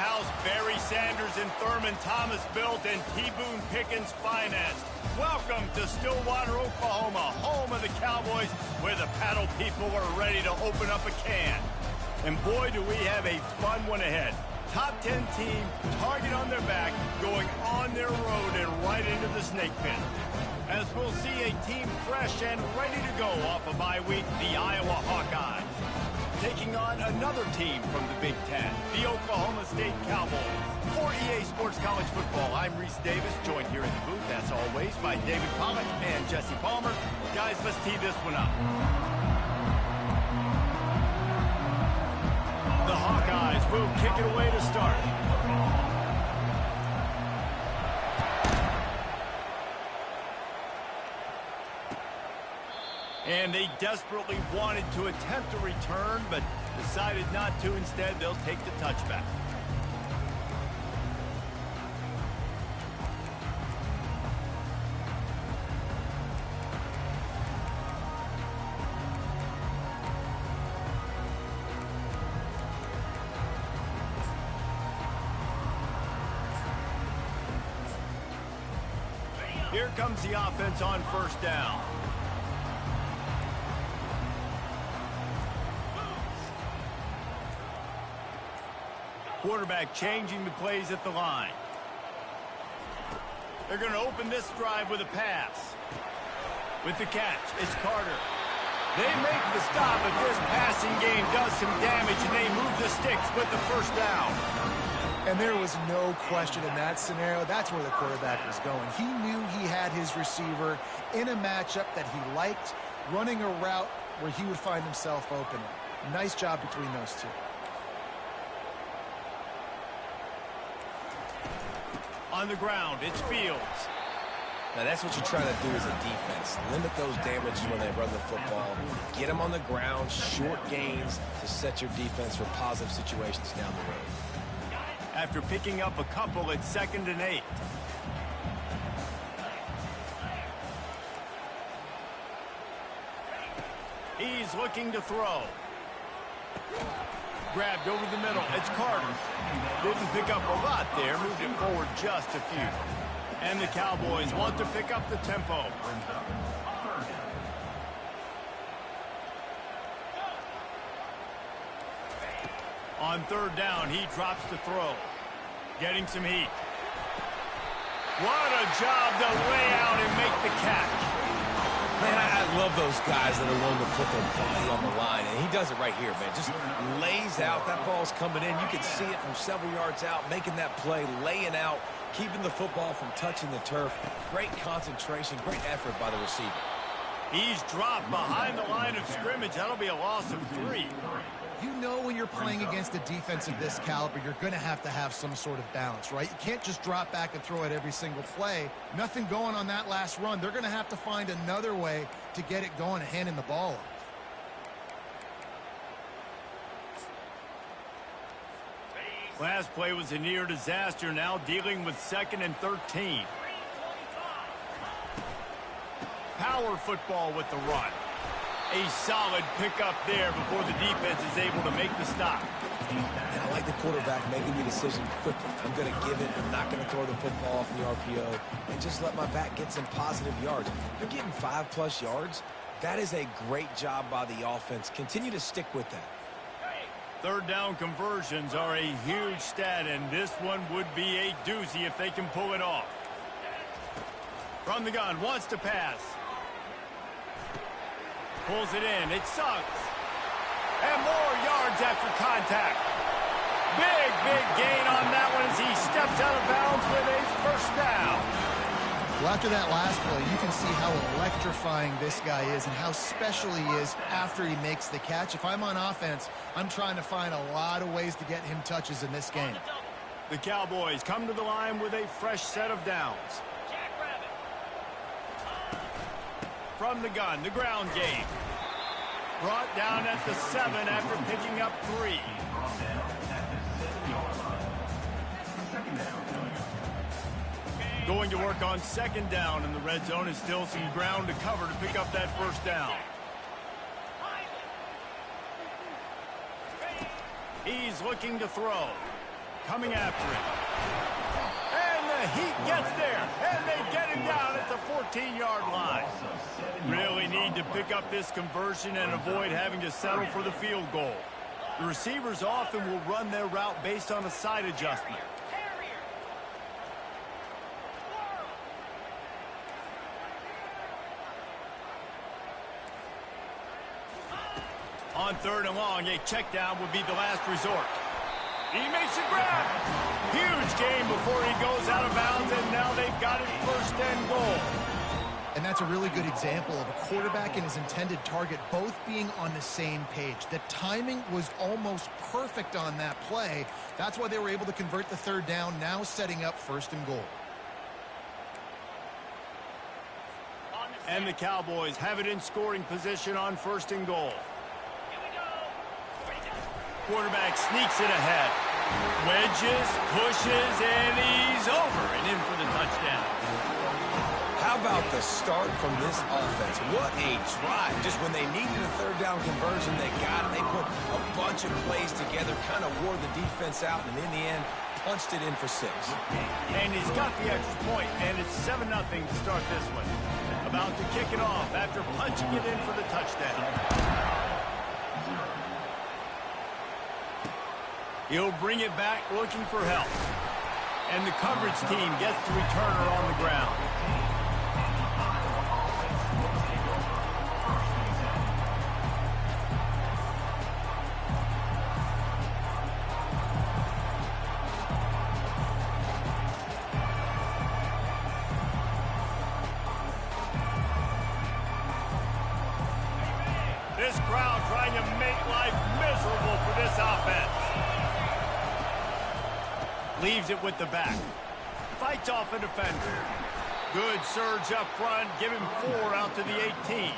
house Barry Sanders and Thurman Thomas built and T. Boone Pickens financed. Welcome to Stillwater, Oklahoma, home of the Cowboys, where the paddle people are ready to open up a can. And boy, do we have a fun one ahead. Top 10 team, target on their back, going on their road and right into the snake pit. As we'll see a team fresh and ready to go off a bye week, the Iowa Hawkeyes. Taking on another team from the Big Ten, the Oklahoma State Cowboys. For EA Sports College Football, I'm Reese Davis, joined here in the booth, as always, by David Pollack and Jesse Palmer. Guys, let's tee this one up. The Hawkeyes will kick it away to start. And they desperately wanted to attempt a return, but decided not to. Instead, they'll take the touchback. Here comes the offense on first down. Quarterback changing the plays at the line. They're going to open this drive with a pass. With the catch, it's Carter. They make the stop, but this passing game does some damage, and they move the sticks with the first down. And there was no question in that scenario. That's where the quarterback was going. He knew he had his receiver in a matchup that he liked, running a route where he would find himself open. Nice job between those two. On the ground, it's Fields. Now that's what you're trying to do as a defense. Limit those damages when they run the football. Get them on the ground, short gains to set your defense for positive situations down the road. After picking up a couple, it's 2nd and 8. He's looking to throw. Grabbed over the middle. It's Carter. Didn't pick up a lot there. Moved it forward just a few. And the Cowboys want to pick up the tempo. On 3rd down, he drops to throw. Getting some heat. What a job to lay out and make the catch. Man, I love those guys that are willing to put their body on the line, and he does it right here, man. Just lays out. That ball's coming in. You can see it from several yards out, making that play, laying out, keeping the football from touching the turf. Great concentration, great effort by the receiver. He's dropped behind the line of scrimmage. That'll be a loss of 3. You know when you're playing against a defense of this caliber, you're going to have some sort of balance, right? You can't just drop back and throw it every single play. Nothing going on that last run. They're going to have to find another way to get it going and handing the ball off. Last play was a near disaster, now dealing with 2nd and 13. Power football with the run. A solid pickup there before the defense is able to make the stop. And I like the quarterback making the decision quickly. I'm going to give it. I'm not going to throw the football off the RPO and just let my back get some positive yards. They're getting 5+ yards. That is a great job by the offense. Continue to stick with that. 3rd down conversions are a huge stat, and this one would be a doozy if they can pull it off. From the gun, wants to pass. Pulls it in. It sucks. And more yards after contact. Big gain on that one as he steps out of bounds with a 1st down. Well, after that last play, you can see how electrifying this guy is and how special he is after he makes the catch. If I'm on offense, I'm trying to find a lot of ways to get him touches in this game. The Cowboys come to the line with a fresh set of downs. From the gun, the ground game. Brought down at the 7 after picking up 3. Going to work on 2nd down in the red zone, and still some ground to cover to pick up that 1st down. He's looking to throw. coming after it. And the Heat gets there, and they get him down at the 14-yard line. Really need to pick up this conversion and avoid having to settle for the field goal. The receivers often will run their route based on a side adjustment. On 3rd and long, a check down would be the last resort. He makes a grab. Huge game before he goes out of bounds, and now they've got it 1st and goal. And that's a really good example of a quarterback and his intended target both being on the same page. The timing was almost perfect on that play. That's why they were able to convert the 3rd down, now setting up 1st and goal. And the Cowboys have it in scoring position on 1st and goal. Quarterback sneaks it ahead. Wedges, pushes, and he's over and in for the touchdown. How about the start from this offense? What a drive. Just when they needed a 3rd down conversion, they got it. They put a bunch of plays together, kind of wore the defense out, and in the end, punched it in for 6. And he's got the extra point, and it's 7-0 to start this one. About to kick it off after punching it in for the touchdown. He'll bring it back looking for help. And the coverage team gets the returner on the ground. This crowd trying to make life miserable for this offense. Leaves it with the back. Fights off a defender. Good surge up front. Give him 4 out to the 18.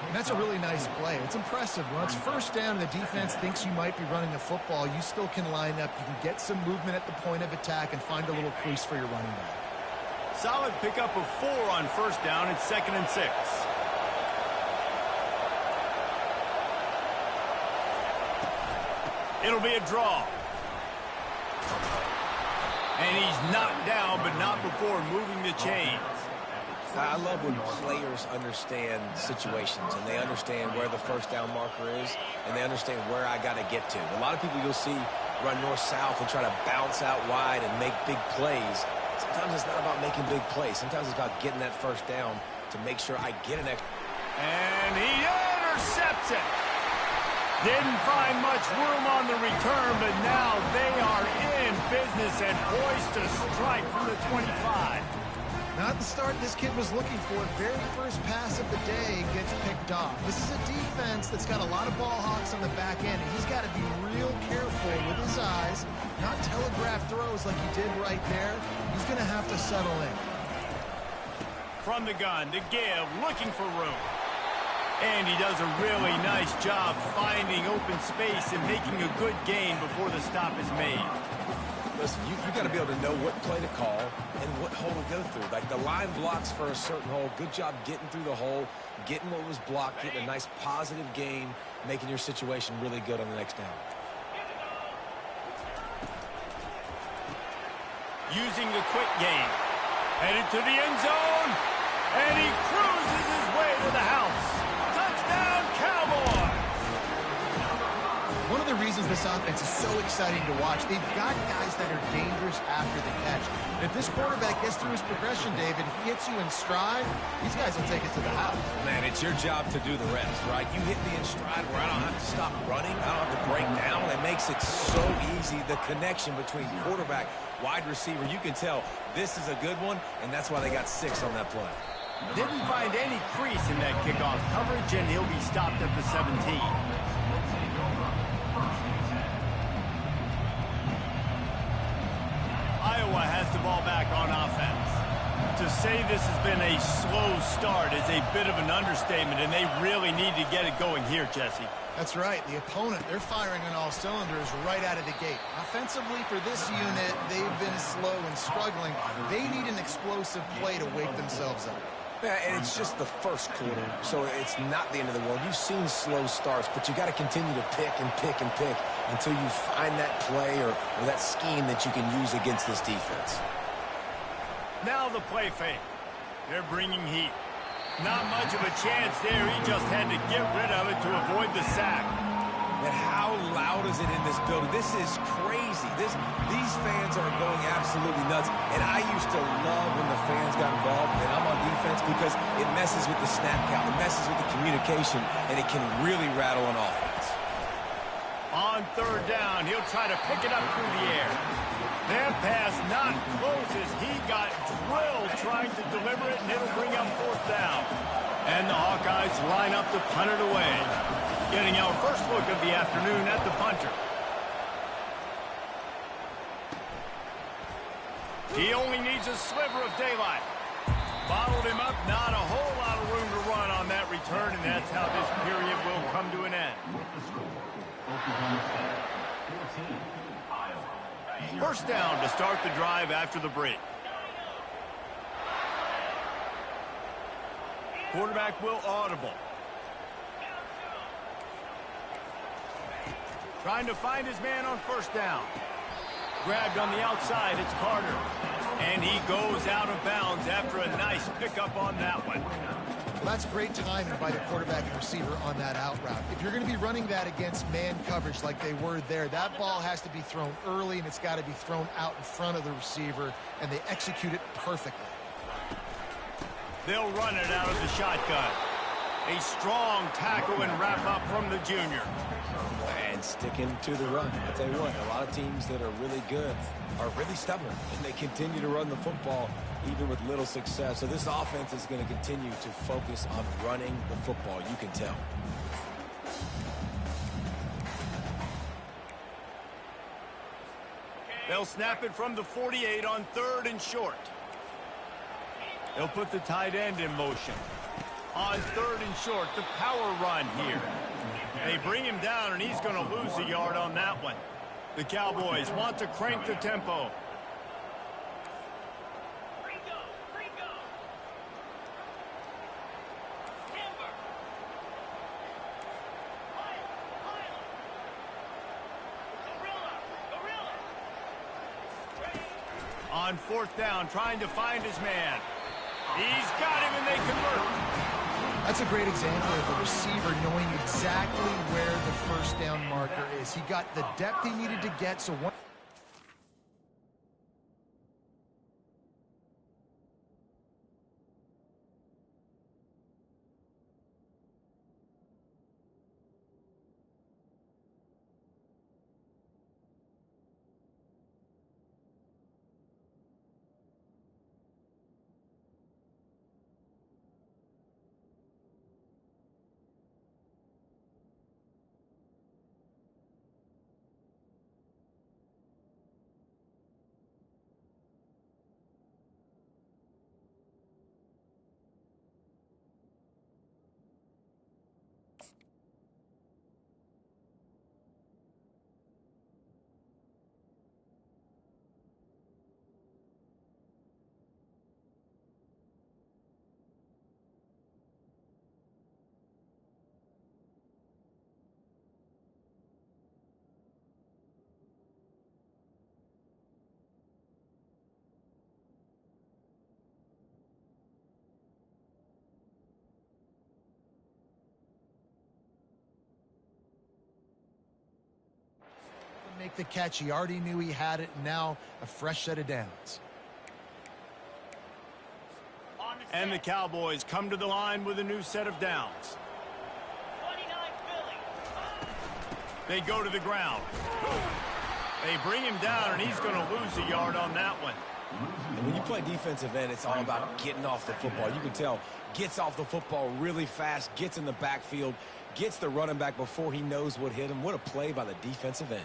And that's a really nice play. It's impressive. When it's 1st down and the defense thinks you might be running the football, you still can line up. You can get some movement at the point of attack and find a little crease for your running back. Solid pickup of 4 on 1st down. It's 2nd and 6. It'll be a draw. And he's knocked down, but not before moving the chains. I love when players understand situations and they understand where the 1st down marker is and they understand where I got to get to. A lot of people you'll see run north-south and try to bounce out wide and make big plays. Sometimes it's not about making big plays. Sometimes it's about getting that 1st down to make sure I get an extra. And he intercepts it. Didn't find much room on the return, but now they are in business and poised to strike from the 25. Not the start this kid was looking for. Very first pass of the day gets picked off. This is a defense that's got a lot of ball hawks on the back end, and he's got to be real careful with his eyes, not telegraph throws like he did right there. He's going to have to settle in. From the gun to give, looking for room. And he does a really nice job finding open space and making a good gain before the stop is made. Listen, you got to be able to know what play to call and what hole to go through. Like the line blocks for a certain hole. Good job getting through the hole, getting what was blocked, getting a nice positive gain, making your situation really good on the next down. Using the quick game. Headed to the end zone. And he cruises his way to the house. Touchdown, Cowboys! One of the reasons this offense is so exciting to watch, they've got guys that are dangerous after the catch. And if this quarterback gets through his progression, David, he hits you in stride, these guys will take it to the house. Man, it's your job to do the rest, right? You hit me in stride where I don't have to stop running. I don't have to break down. It makes it so easy, the connection between quarterback, wide receiver. You can tell this is a good one, and that's why they got 6 on that play. Didn't find any crease in that kickoff coverage, and he'll be stopped at the 17. Iowa has the ball back on offense. To say this has been a slow start is a bit of an understatement, and they really need to get it going here, Jesse. That's right. The opponent, they're firing on all cylinders right out of the gate. Offensively, for this unit, they've been slow and struggling. They need an explosive play to wake themselves up. Yeah, and it's just the first quarter, so it's not the end of the world. You've seen slow starts, but you got to continue to pick and pick and pick until you find that play or that scheme that you can use against this defense. Now the play fake. They're bringing heat. Not much of a chance there. He just had to get rid of it to avoid the sack. And how loud is it in this building? This is crazy. These fans are going absolutely nuts. And I used to love when the fans got involved, and I'm on defense because it messes with the snap count. It messes with the communication, and it can really rattle an offense. On third down, he'll try to pick it up through the air. That pass not close as he got drilled trying to deliver it, and it'll bring up fourth down. And the Hawkeyes line up to punt it away. Getting our first look of the afternoon at the punter. He only needs a sliver of daylight. Bottled him up, not a whole lot of room to run on that return, and that's how this period will come to an end. First down to start the drive after the break. Quarterback will audible. Trying to find his man on first down. Grabbed on the outside, it's Carter. And he goes out of bounds after a nice pickup on that one. Well, that's great timing by the quarterback and receiver on that out route. If you're going to be running that against man coverage like they were there, that ball has to be thrown early, and it's got to be thrown out in front of the receiver, and they execute it perfectly. They'll run it out of the shotgun. A strong tackle and wrap-up from the junior. And sticking to the run. I'll tell you what, a lot of teams that are really good are really stubborn, and they continue to run the football even with little success. So this offense is going to continue to focus on running the football, you can tell. They'll snap it from the 48 on third and short. They'll put the tight end in motion. On third and short, the power run here. They bring him down, and he's going to lose a yard on that one. The Cowboys want to crank the tempo. On fourth down, trying to find his man. He's got him, and they convert. That's a great example of a receiver knowing exactly where the first down marker is. He got the depth he needed to get, so one... make the catch. He already knew he had it. Now a fresh set of downs. And the Cowboys come to the line with a new set of downs. They go to the ground. They bring him down, and he's going to lose a yard on that one. And when you play defensive end, it's all about getting off the football. You can tell, gets off the football really fast, gets in the backfield, gets the running back before he knows what hit him. What a play by the defensive end.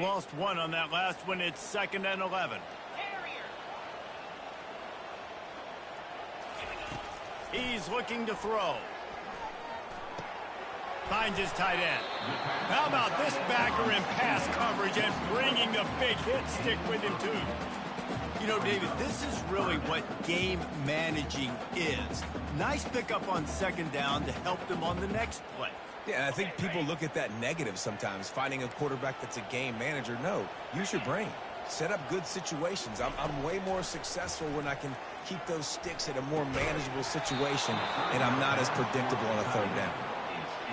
Lost one on that last one. It's 2nd and 11. He's looking to throw. Finds his tight end. How about this backer in pass coverage and bringing the big hit stick with him, too? You know, David, this is really what game managing is. Nice pickup on second down to help them on the next play. Yeah, I think people look at that negative sometimes, finding a quarterback that's a game manager. No, use your brain. Set up good situations. I'm way more successful when I can keep those sticks at a more manageable situation, and I'm not as predictable on a third down.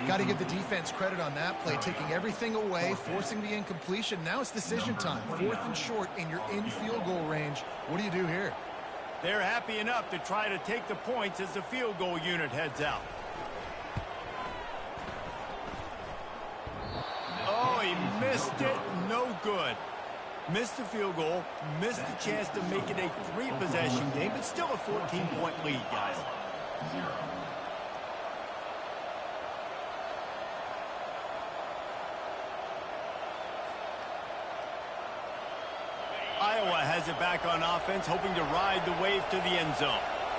Got to give the defense credit on that play, taking everything away, forcing the incompletion. Now it's decision time. 4th and short, and you're in field goal range. What do you do here? They're happy enough to try to take the points as the field goal unit heads out. Oh, he missed it. No good. Missed the field goal, missed the chance to make it a 3-possession game, but still a 14-point lead, guys. Iowa has it back on offense, hoping to ride the wave to the end zone.